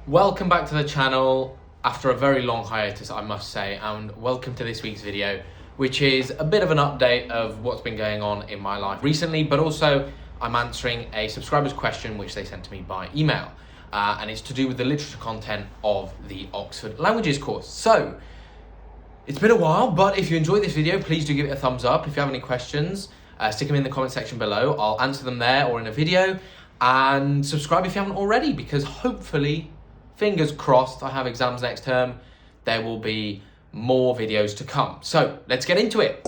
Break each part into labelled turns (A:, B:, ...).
A: Welcome back to the channel after a very long hiatus, I must say, and welcome to this week's video, which is a bit of an update of what's been going on in my life recently, but also I'm answering a subscriber's question which they sent to me by email, and it's to do with the literature content of the Oxford Languages course. So it's been a while, but if you enjoyed this video, please do give it a thumbs up. If you have any questions, stick them in the comment section below. I'll answer them there or in a video, and subscribe if you haven't already, because hopefully, fingers crossed, I have exams next term, there will be more videos to come. So let's get into it.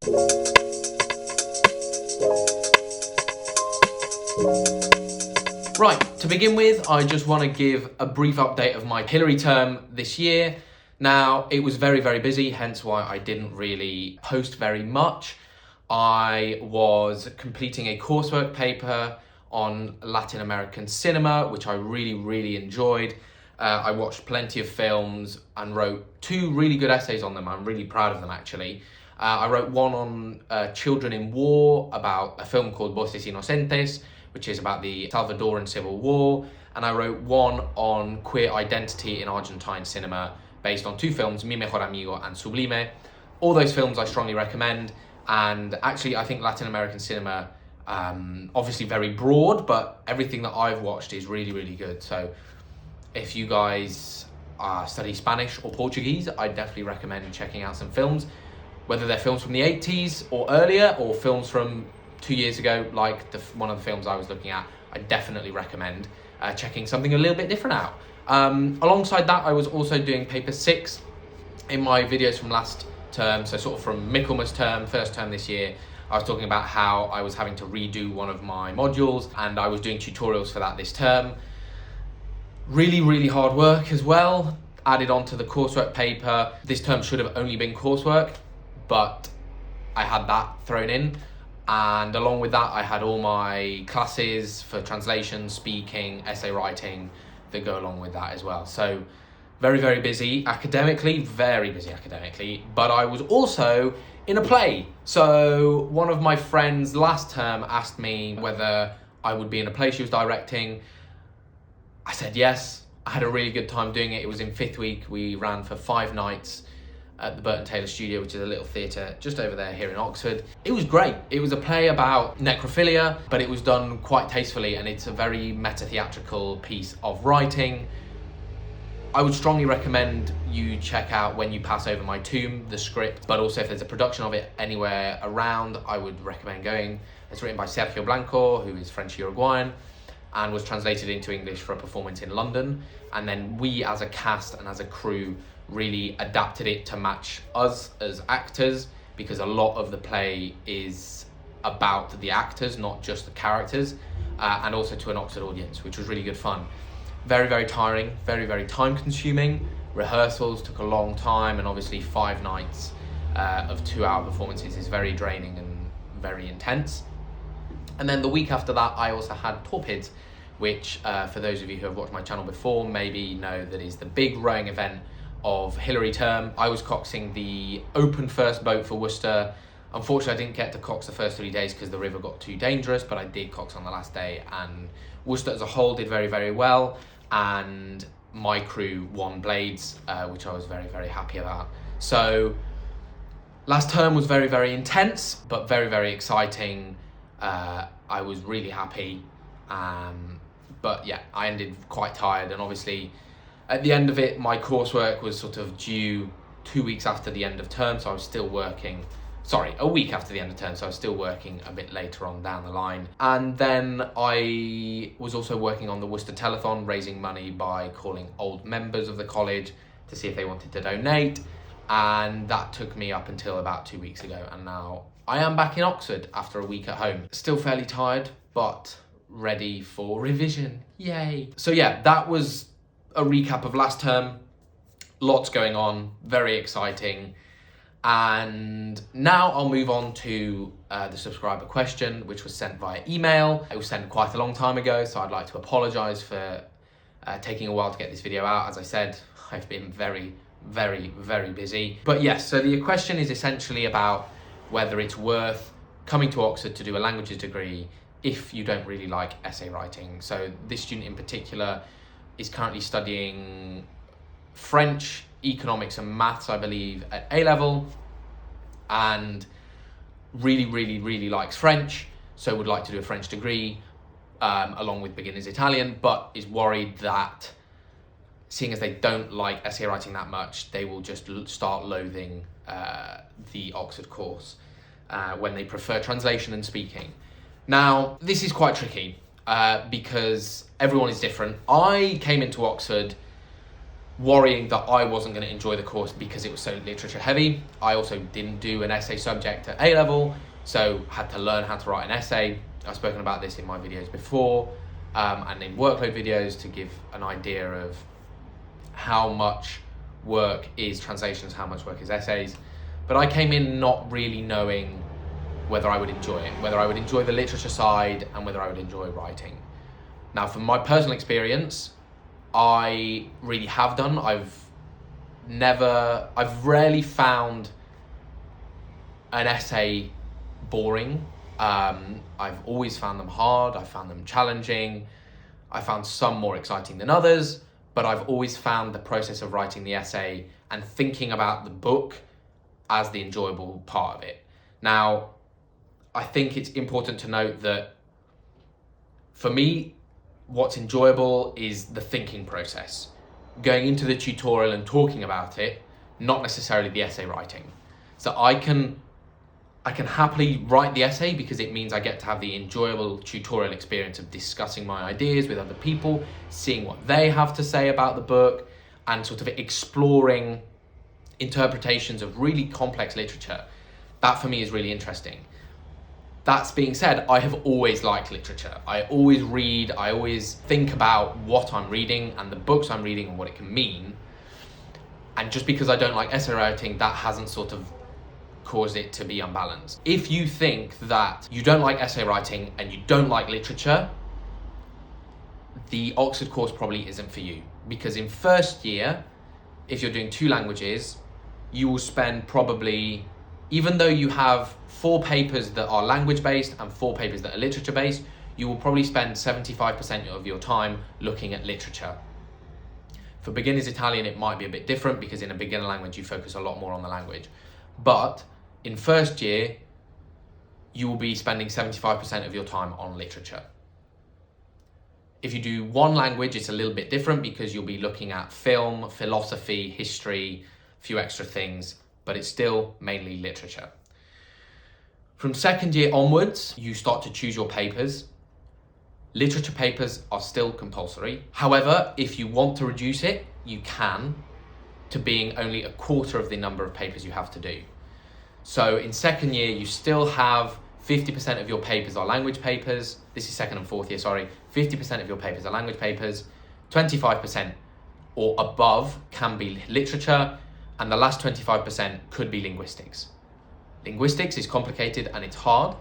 A: Right, to begin with, I just want to give a brief update of my Hillary term this year. Now, it was very, very busy, hence why I didn't really post very much. I was completing a coursework paper on Latin American cinema, which I really, really enjoyed. I watched plenty of films and wrote 2 really good essays on them. I'm really proud of them, actually. I wrote one on children in war, about a film called Voces Inocentes, which is about the Salvadoran Civil War. And I wrote one on queer identity in Argentine cinema, based on 2 films, Mi Mejor Amigo and Sublime. All those films I strongly recommend. And actually, I think Latin American cinema, obviously very broad, but everything that I've watched is really, really good. So if you guys study Spanish or Portuguese, I definitely recommend checking out some films, whether they're films from the 80s or earlier, or films from 2 years ago, like one of the films I was looking at. I definitely recommend checking something a little bit different out. Alongside that, I was also doing paper 6 in my videos from last term, so sort of from Michaelmas term, first term this year. I was talking about how I was having to redo one of my modules, and I was doing tutorials for that this term. Really, really hard work as well, added onto the coursework paper. This term should have only been coursework, but I had that thrown in. And along with that, I had all my classes for translation, speaking, essay writing that go along with that as well. So very, very busy academically, very busy academically, but I was also in a play. So one of my friends last term asked me whether I would be in a play she was directing. I said yes. I had a really good time doing it. It was in 5th week. We ran for 5 nights at the Burton Taylor Studio, which is a little theatre just over there here in Oxford. It was great. It was a play about necrophilia, but it was done quite tastefully, and it's a very meta-theatrical piece of writing. I would strongly recommend you check out When You Pass Over My Tomb, the script, but also if there's a production of it anywhere around, I would recommend going. It's written by Sergio Blanco, who is French-Uruguayan, and was translated into English for a performance in London. And then we as a cast and as a crew really adapted it to match us as actors, because a lot of the play is about the actors, not just the characters, and also to an Oxford audience, which was really good fun. Very, very tiring, very, very time consuming. Rehearsals took a long time, and obviously 5 nights of 2-hour performances is very draining and very intense. And then the week after that, I also had Torpids, which for those of you who have watched my channel before maybe know that is the big rowing event of Hillary term. I was coxing the open first boat for Worcester. Unfortunately, I didn't get to cox the first 3 days because the river got too dangerous, but I did cox on the last day, and Worcester as a whole did very, very well, and my crew won Blades, which I was very, very happy about. So last term was very, very intense, but very, very exciting. I was really happy, but yeah, I ended quite tired, and obviously at the end of it, my coursework was sort of due 2 weeks after the end of term, so I was still working, a week after the end of term, so I was still working a bit later on down the line. And then I was also working on the Worcester Telethon, raising money by calling old members of the college to see if they wanted to donate, and that took me up until about 2 weeks ago, and now I am back in Oxford after a week at home. Still fairly tired, but ready for revision. Yay. So yeah, that was a recap of last term. Lots going on, very exciting. And now I'll move on to the subscriber question, which was sent via email. It was sent quite a long time ago, so I'd like to apologize for taking a while to get this video out. As I said, I've been very, very, very busy. But yes, so the question is essentially about whether it's worth coming to Oxford to do a languages degree if you don't really like essay writing. So this student in particular is currently studying French, economics and maths, I believe, at A-level, and really likes French, so would like to do a French degree along with beginner's Italian, but is worried that seeing as they don't like essay writing that much, they will just start loathing the Oxford course when they prefer translation and speaking. Now, this is quite tricky because everyone is different. I came into Oxford worrying that I wasn't going to enjoy the course because it was so literature heavy. I also didn't do an essay subject at A-level, so had to learn how to write an essay. I've spoken about this in my videos before and in workload videos to give an idea of how much work is translations, how much work is essays. But I came in not really knowing whether I would enjoy it, whether I would enjoy the literature side and whether I would enjoy writing. Now, from my personal experience, I really have done. I've rarely found an essay boring. I've always found them hard. I've found them challenging. I found some more exciting than others, but I've always found the process of writing the essay and thinking about the book as the enjoyable part of it. Now, I think it's important to note that for me, what's enjoyable is the thinking process, going into the tutorial and talking about it, not necessarily the essay writing. So I can happily write the essay because it means I get to have the enjoyable tutorial experience of discussing my ideas with other people, seeing what they have to say about the book, and sort of exploring interpretations of really complex literature. That for me is really interesting. That being said, I have always liked literature. I always read, I always think about what I'm reading and the books I'm reading and what it can mean. And just because I don't like essay writing, that hasn't sort of caused it to be unbalanced. If you think that you don't like essay writing and you don't like literature, the Oxford course probably isn't for you. Because in first year, if you're doing 2 languages, you will spend probably, even though you have 4 papers that are language-based and 4 papers that are literature-based, you will probably spend 75% of your time looking at literature. For beginner's Italian, it might be a bit different because in a beginner language, you focus a lot more on the language. But in first year, you will be spending 75% of your time on literature. If you do 1 language, it's a little bit different because you'll be looking at film, philosophy, history, a few extra things, but it's still mainly literature. From second year onwards, you start to choose your papers. Literature papers are still compulsory. However, if you want to reduce it, you can, to being only a quarter of the number of papers you have to do. So in second year, you still have 50% of your papers are language papers. This is second and fourth year, sorry. 50% of your papers are language papers. 25% or above can be literature, and the last 25% could be linguistics. Linguistics is complicated and it's hard,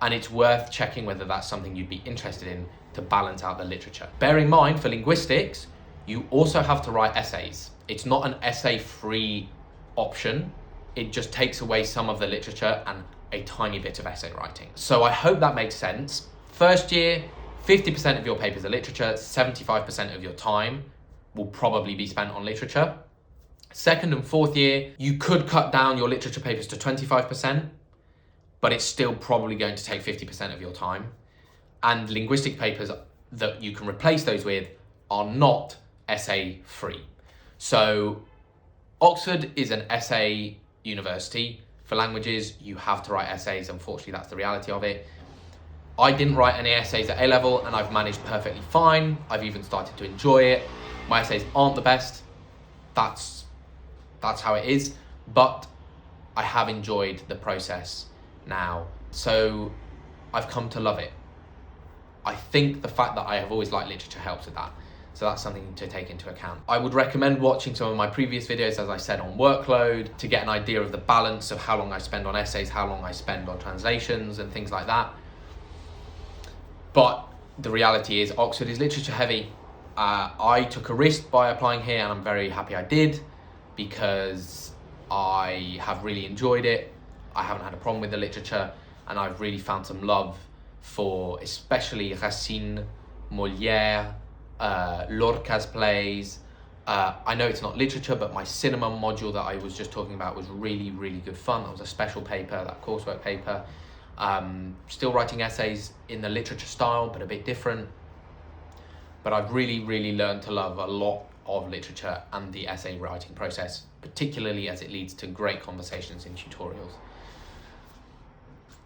A: and it's worth checking whether that's something you'd be interested in to balance out the literature. Bear in mind, for linguistics, you also have to write essays. It's not an essay-free option. It just takes away some of the literature and a tiny bit of essay writing. So I hope that makes sense. First year, 50% of your papers are literature, 75% of your time will probably be spent on literature. Second and fourth year, you could cut down your literature papers to 25%, but it's still probably going to take 50% of your time. And linguistic papers that you can replace those with are not essay free. So Oxford is an essay university. For languages, you have to write essays. Unfortunately, that's the reality of it. I didn't write any essays at A-level and I've managed perfectly fine. I've even started to enjoy it. My essays aren't the best. That's how it is, but I have enjoyed the process now. So I've come to love it. I think the fact that I have always liked literature helps with that. So that's something to take into account. I would recommend watching some of my previous videos, as I said, on workload, to get an idea of the balance of how long I spend on essays, how long I spend on translations and things like that. But the reality is Oxford is literature heavy. I took a risk by applying here and I'm very happy I did, because I have really enjoyed it. I haven't had a problem with the literature, and I've really found some love for especially Racine, Molière, Lorca's plays, I know it's not literature, but my cinema module that I was just talking about was really, really good fun. That was a special paper, that coursework paper. Still writing essays in the literature style, but a bit different. But I've really, really learned to love a lot of literature and the essay writing process, particularly as it leads to great conversations in tutorials.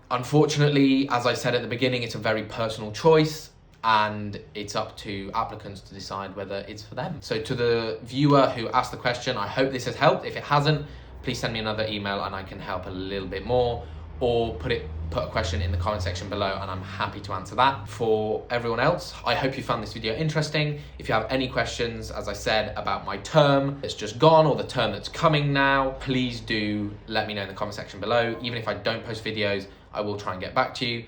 A: Unfortunately, as I said at the beginning, it's a very personal choice, and it's up to applicants to decide whether it's for them. So to the viewer who asked the question, I hope this has helped. If it hasn't, please send me another email and I can help a little bit more, or put a question in the comment section below and I'm happy to answer that. For everyone else, I hope you found this video interesting. If you have any questions, as I said, about my term that's just gone or the term that's coming now, please do let me know in the comment section below. Even if I don't post videos, I will try and get back to you.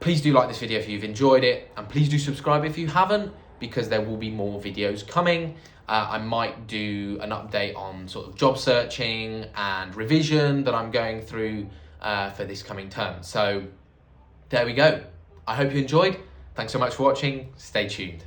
A: Please do like this video if you've enjoyed it, and please do subscribe if you haven't, because there will be more videos coming. I might do an update on sort of job searching and revision that I'm going through for this coming term. So there we go. I hope you enjoyed. Thanks so much for watching. Stay tuned.